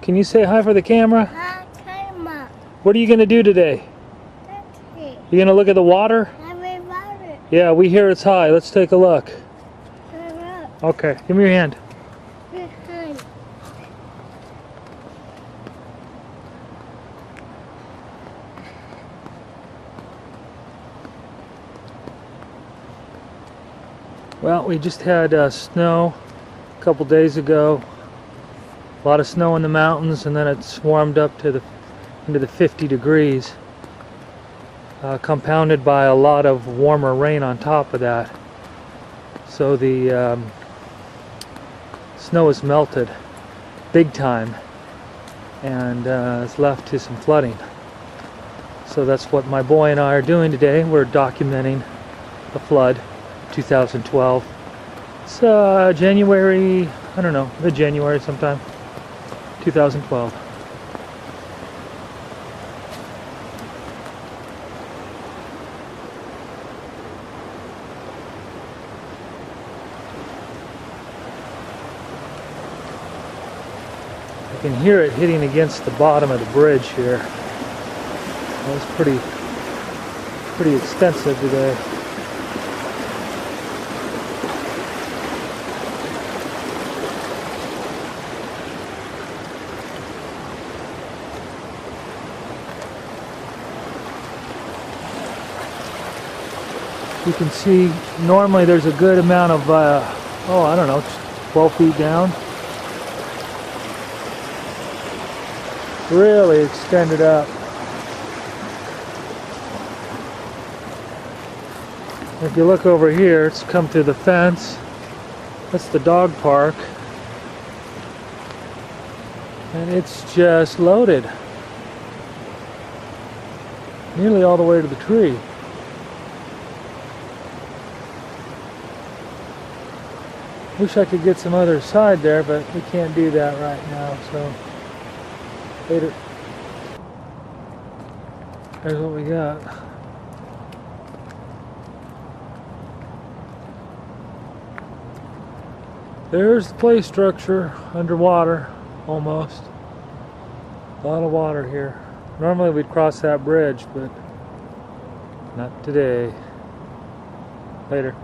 Can you say hi for the camera? Hi, camera. What are you going to do today? That's You going to look at the water? it. Yeah, we hear it's high. Let's take a look. Look. Okay, give me your hand. Behind. Well, we just had snow a couple days ago. A lot of snow in the mountains, and then it's warmed up to into the 50 degrees, compounded by a lot of warmer rain on top of that. So the snow is melted big time, and it's left to some flooding. So that's what my boy and I are doing today. We're documenting the flood, 2012. It's January, I don't know, mid-January sometime, 2012. I can hear it hitting against the bottom of the bridge here. It was pretty extensive today. You can see normally there's a good amount of, I don't know, 12 feet down. Really extended up. If you look over here, it's come through the fence. That's the dog park. And it's just loaded. Nearly all the way to the tree. Wish I could get some other side there, but we can't do that right now, so later. There's what we got. There's the play structure underwater, almost. A lot of water here. Normally we'd cross that bridge, but not today. Later.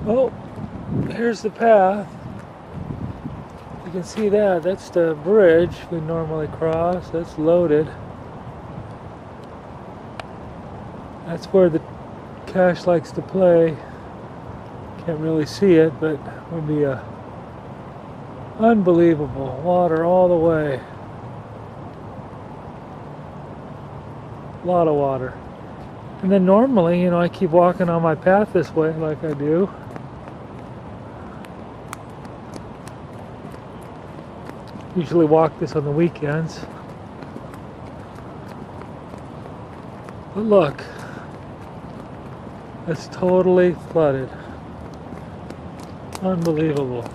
Oh, here's the path. You can see that. That's the bridge we normally cross. That's loaded. That's where the cache likes to play. Can't really see it, but it would be unbelievable. Water all the way. A lot of water. And then normally, you know, I keep walking on my path this way like I do. Usually walk this on the weekends. But look, it's totally flooded. Unbelievable.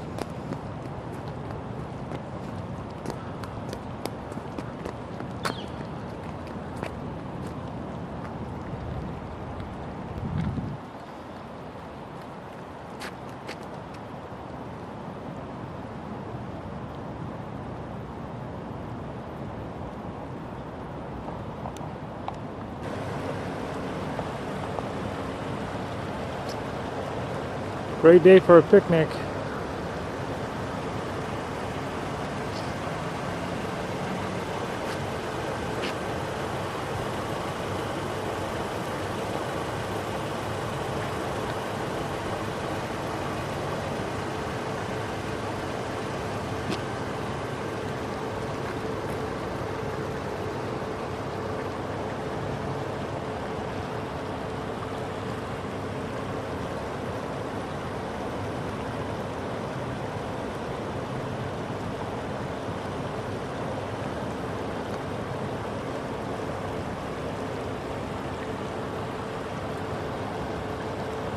Great day for a picnic.